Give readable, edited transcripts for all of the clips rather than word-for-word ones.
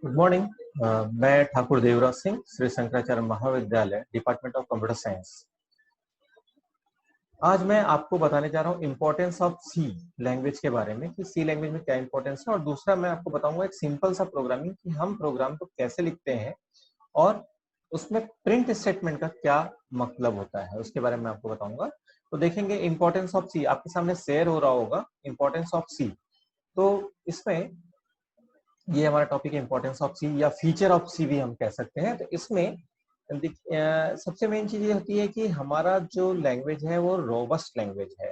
Good morning. मैं ठाकुर देवराज सिंह, श्री शंकराचार्य महाविद्यालय, department of computer science. आज मैं आपको बताने जा रहा हूँ इम्पोर्टेंस ऑफ सी लैंग्वेज के बारे में कि सी लैंग्वेज में क्या इंपॉर्टेंस है, और दूसरा मैं आपको बताऊंगा एक सिंपल सा प्रोग्रामिंग कि हम प्रोग्राम को कैसे लिखते हैं और उसमें प्रिंट स्टेटमेंट का क्या मतलब होता है, उसके बारे में आपको बताऊंगा। तो देखेंगे इम्पोर्टेंस ऑफ सी, आपके सामने शेयर हो रहा होगा इम्पोर्टेंस ऑफ सी। तो इसमें ये हमारा टॉपिक है इंपॉर्टेंस ऑफ सी या फीचर ऑफ सी भी हम कह सकते हैं। तो इसमें सबसे मेन चीज ये होती है कि हमारा जो लैंग्वेज है वो रोबस्ट लैंग्वेज है।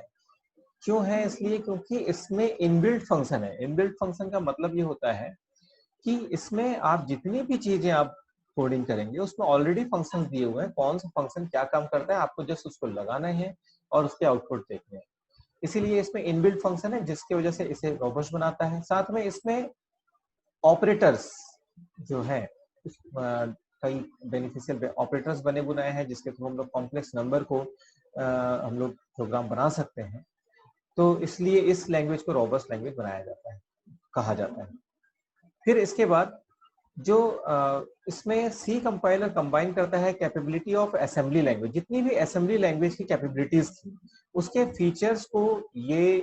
क्यों है? इसलिए क्योंकि इसमें इनबिल्ट फंक्शन है। इनबिल्ट फंक्शन का मतलब ये होता है कि इसमें आप जितनी भी चीजें आप कोडिंग करेंगे उसमें ऑलरेडी फंक्शन दिए हुए हैं, कौन सा फंक्शन क्या काम करता है आपको जस्ट उसको लगाना है और उसके आउटपुट देखने हैं। इसीलिए इसमें इनबिल्ट फंक्शन है जिसकी वजह से इसे रोबस्ट बनाता है। साथ में इसमें ऑपरेटर्स जो है कई बेनिफिशियल ऑपरेटर्स बने बुनाए हैं जिसके थ्रू हम लोग कॉम्प्लेक्स नंबर को हम लोग प्रोग्राम बना सकते हैं। तो इसलिए इस लैंग्वेज को रोबस्ट लैंग्वेज बनाया जाता है, कहा जाता है। फिर इसके बाद जो इसमें सी कंपाइलर कंबाइन करता है कैपेबिलिटी ऑफ असेंबली लैंग्वेज, जितनी भी असेंबली लैंग्वेज की कैपेबिलिटीज थी उसके फीचर्स को ये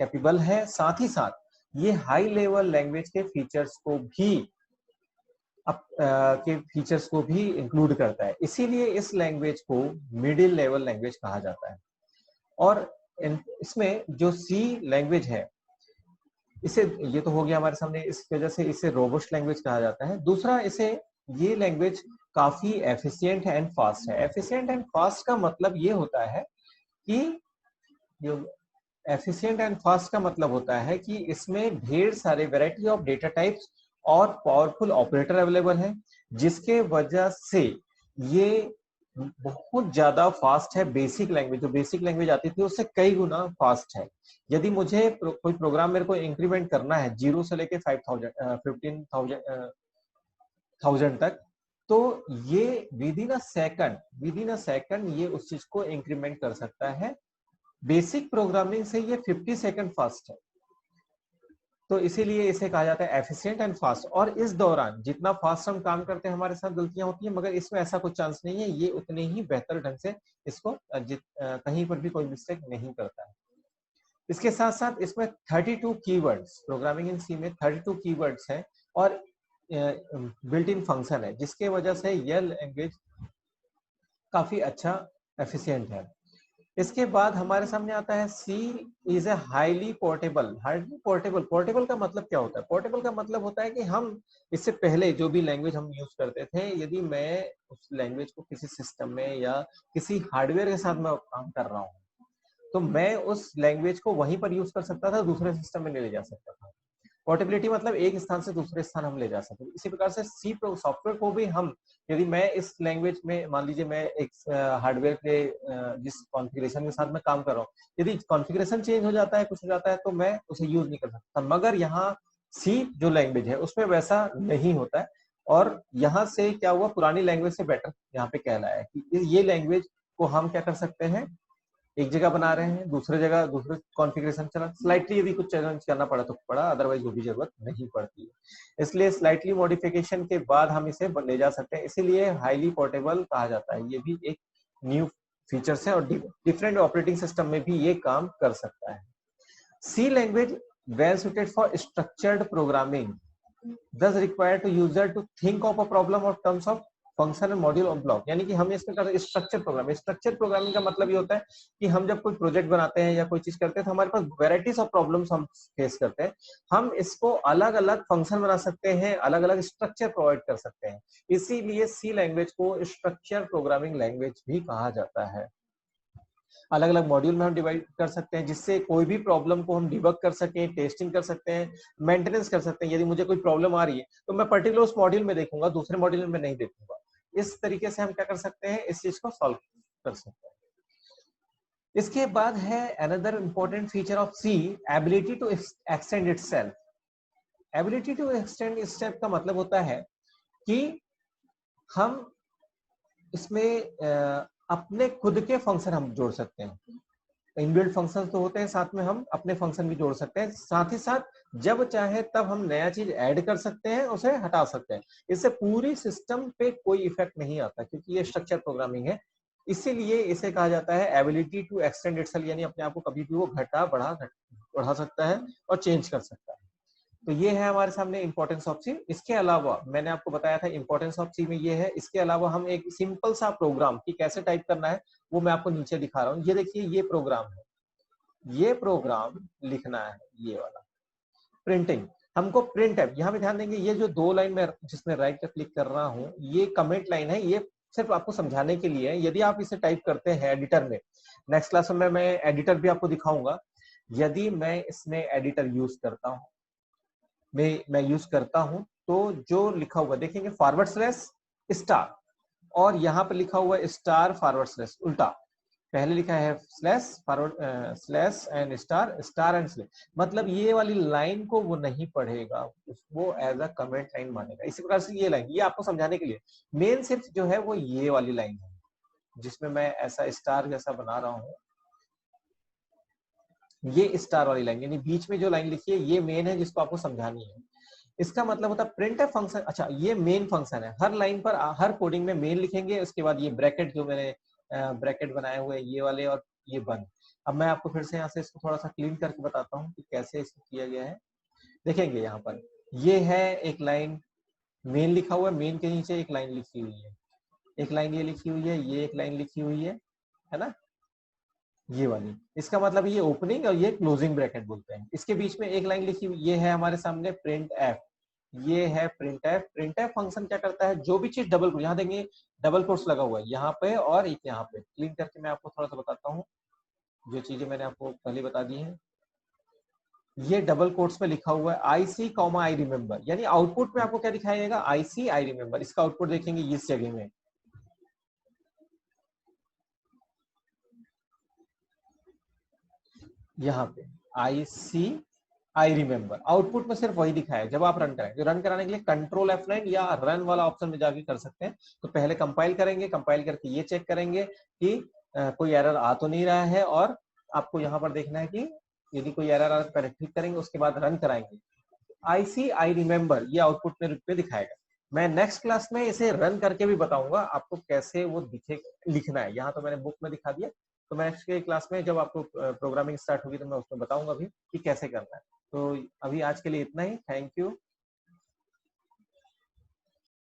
कैपेबल है। साथ ही साथ ये हाई लेवल लैंग्वेज के फीचर्स को भी इंक्लूड करता है। इसीलिए इस लैंग्वेज को मिडिल लेवल लैंग्वेज कहा जाता है। और इसमें जो सी लैंग्वेज है इसे, ये तो हो गया हमारे सामने, इस वजह से इसे रोबस्ट लैंग्वेज कहा जाता है। दूसरा, इसे ये लैंग्वेज काफी एफिशिएंट एंड फास्ट है। एफिशिएंट एंड फास्ट का मतलब ये होता है कि जो एफिशिएंट एंड फास्ट का मतलब होता है कि इसमें ढेर सारे वैरायटी ऑफ डेटा टाइप्स और पावरफुल ऑपरेटर अवेलेबल है, जिसके वजह से ये बहुत ज्यादा फास्ट है। बेसिक लैंग्वेज, जो बेसिक लैंग्वेज आती थी उससे कई गुना फास्ट है। यदि मुझे कोई प्रोग्राम मेरे को इंक्रीमेंट करना है 0 से लेके 15,000 तक, तो ये विद इन अ सेकंड ये उस चीज को इंक्रीमेंट कर सकता है। बेसिक प्रोग्रामिंग से ये 50 सेकंड फास्ट है। तो इसीलिए इसे कहा जाता है एफिशिएंट एंड फास्ट। और इस दौरान जितना फास्ट हम काम करते हैं हमारे साथ गलतियां होती हैं, मगर इसमें ऐसा कुछ चांस नहीं है। ये उतने ही बेहतर ढंग से इसको कहीं पर भी कोई मिस्टेक नहीं करता है। इसके साथ साथ इसमें 32 कीवर्ड्स, प्रोग्रामिंग इन सी में 32 कीवर्ड्स हैं और बिल्ट इन फंक्शन है, जिसके वजह से यह लैंग्वेज काफी अच्छा एफिशिएंट है। इसके बाद हमारे सामने आता है C is a highly portable. Highly portable, portable का मतलब क्या होता है? पोर्टेबल का मतलब होता है कि हम इससे पहले जो भी लैंग्वेज हम यूज करते थे, यदि मैं उस लैंग्वेज को किसी सिस्टम में या किसी हार्डवेयर के साथ मैं काम कर रहा हूँ, तो मैं उस लैंग्वेज को वहीं पर यूज कर सकता था, दूसरे सिस्टम में नहीं ले जा सकता था। पोर्टेबिलिटी मतलब एक स्थान से दूसरे स्थान हम ले जा सकते हैं। इसी प्रकार से सी सॉफ्टवेयर को भी हम, यदि मैं इस लैंग्वेज में, मान लीजिए मैं एक हार्डवेयर के जिस कॉन्फ़िगरेशन के साथ मैं काम कर रहा हूँ, यदि कॉन्फ़िगरेशन चेंज हो जाता है, कुछ हो जाता है, तो मैं उसे यूज नहीं कर सकता। मगर यहाँ सी जो लैंग्वेज है उसमें वैसा नहीं होता है। और यहाँ से क्या हुआ, पुरानी लैंग्वेज से बेटर यहाँ पे कहलाया है कि ये लैंग्वेज को हम क्या कर सकते हैं, एक जगह बना रहे हैं, दूसरे जगह दूसरे कॉन्फ़िगरेशन चला, स्लाइटली यदि कुछ चेंज करना पड़ा तो पड़ा, अदरवाइज वो भी जरूरत नहीं पड़ती है। इसलिए स्लाइटली मॉडिफिकेशन के बाद हम इसे ले जा सकते हैं, इसीलिए हाईली पोर्टेबल कहा जाता है। ये भी एक न्यू फीचर्स है और डिफरेंट ऑपरेटिंग सिस्टम में भी ये काम कर सकता है। C language well suited for structured programming, thus required to user to think of a problem or terms of function and module और ब्लॉक। यानी कि हम इसमें करते हैं स्ट्रक्चर प्रोग्रामिंग। स्ट्रक्चर प्रोग्रामिंग का मतलब ये होता है कि हम जब कोई प्रोजेक्ट बनाते हैं या कोई चीज करते हैं तो हमारे पास वेराइटीज ऑफ प्रॉब्लम्स हम फेस करते हैं। हम इसको अलग अलग फंक्शन बना सकते हैं, अलग अलग स्ट्रक्चर प्रोवाइड कर सकते हैं। इसीलिए सी लैंग्वेज को स्ट्रक्चर प्रोग्रामिंग लैंग्वेज भी कहा जाता है। अलग अलग मॉड्यूल में हम डिवाइड कर सकते हैं, जिससे कोई भी प्रॉब्लम को हम डिबग कर सकें, टेस्टिंग कर सकते हैं, मेंटेनेंस कर सकते हैं। यदि मुझे कोई प्रॉब्लम आ रही है तो मैं पर्टिकुलर उस मॉड्यूल में देखूंगा, दूसरे मॉड्यूल में नहीं देखूंगा। इस तरीके से हम क्या कर सकते हैं, इस चीज को सॉल्व कर सकते हैं। इसके बाद है another important feature of C, ability to extend itself. Ability to extend itself का मतलब होता है कि हम इसमें अपने खुद के फंक्शन हम जोड़ सकते हैं। इनबिल्ट फंक्शन तो होते हैं, साथ में हम अपने फंक्शन भी जोड़ सकते हैं, साथ ही साथ जब चाहे तब हम नया चीज ऐड कर सकते हैं, उसे हटा सकते हैं। इससे पूरी सिस्टम पे कोई इफेक्ट नहीं आता, क्योंकि ये स्ट्रक्चर प्रोग्रामिंग है। इसीलिए इसे कहा जाता है एबिलिटी टू एक्सटेंड इटसेल्फ, यानी अपने आप को कभी भी वो बढ़ा सकता है और चेंज कर सकता है। तो ये है हमारे सामने इंपॉर्टेंस ऑफ सी। इसके अलावा मैंने आपको बताया था इंपॉर्टेंस ऑफ सी में ये है। इसके अलावा हम एक सिंपल सा प्रोग्राम की कैसे टाइप करना है वो मैं आपको नीचे दिखा रहा हूँ। ये देखिए, ये प्रोग्राम है, ये प्रोग्राम लिखना है, ये वाला प्रिंटिंग। हमको प्रिंट है, यहाँ पे ध्यान देंगे, ये जो 2 लाइन में जिसमें राइट पे क्लिक कर रहा हूँ, ये कमेंट लाइन है। ये सिर्फ आपको समझाने के लिए है। यदि आप इसे टाइप करते हैं एडिटर में, नेक्स्ट क्लास में मैं एडिटर भी आपको दिखाऊंगा। यदि मैं इसमें एडिटर यूज करता हूँ, मैं यूज करता हूं, तो जो लिखा हुआ देखेंगे फॉरवर्ड स्लैश स्टार, और यहाँ पे लिखा हुआ है स्टार फॉरवर्ड स्लैश, उल्टा पहले लिखा है slash forward slash and star, star and slash. मतलब ये वाली लाइन को वो नहीं पढ़ेगा, वो एज अ कमेंट लाइन मानेगा। इसी प्रकार से ये लाइन, ये आपको समझाने के लिए मेन सिर्फ जो है वो ये वाली लाइन है, जिसमें मैं ऐसा स्टार जैसा बना रहा हूँ, ये स्टार वाली लाइन, यानी बीच में जो लाइन लिखी है ये मेन है, जिसको आपको समझानी है। इसका मतलब होता है प्रिंटफ फंक्शन। अच्छा, ये मेन फंक्शन है। हर लाइन पर, हर कोडिंग में मेन लिखेंगे, उसके बाद ये ब्रैकेट जो मैंने ब्रैकेट बनाए हुए ये वाले, और ये बंद। अब मैं आपको फिर से यहाँ से इसको थोड़ा सा क्लीन करके बताता हूँ कि कैसे इसको किया गया है। देखेंगे यहाँ पर ये है एक लाइन मेन लिखा हुआ है, मेन के नीचे एक लाइन लिखी हुई है, एक लाइन ये लिखी हुई है, ये एक लाइन लिखी हुई है ना, ये वाली। इसका मतलब ये ओपनिंग और ये क्लोजिंग ब्रैकेट बोलते हैं। इसके बीच में एक लाइन लिखी हुई, ये है हमारे सामने प्रिंट एफ, ये है print F. Print F function क्या करता है, जो भी चीज डबल, यहाँ देंगे डबल कोट्स लगा हुआ है यहाँ पे और एक यहाँ पे। क्लीन करके मैं आपको थोड़ा सा बताता हूँ, जो चीजें मैंने आपको पहले बता दी है। ये डबल कोट्स में लिखा हुआ है आई सी कॉमा आई रिमेम्बर, यानी आउटपुट में आपको क्या दिखाएगा, आई सी आई रिमेम्बर। इसका आउटपुट देखेंगे इस जगह में, यहाँ पे आई सी आई रिमेम्बर। आउटपुट में सिर्फ वही दिखाया है। जब आप रन करेंगे, रन कराने के लिए कंट्रोल F9 या रन वाला ऑप्शन में जाके कर सकते हैं। तो पहले कंपाइल करेंगे, कंपाइल करके ये चेक करेंगे कि कोई एरर आ तो नहीं रहा है, और आपको यहाँ पर देखना है कि यदि कोई एरर आ पहले ठीक करेंगे, उसके बाद रन कराएंगे। आई सी आई रिमेम्बर ये आउटपुट में रूप में दिखाएगा। मैं नेक्स्ट क्लास में इसे रन करके भी बताऊंगा आपको कैसे वो दिखे, लिखना है। यहाँ तो मैंने बुक में दिखा दिया, तो मैं नेक्स्ट क्लास में जब आपको प्रोग्रामिंग स्टार्ट होगी तो मैं उसमें बताऊंगा भी कि कैसे करना है। तो अभी आज के लिए इतना ही। Thank you.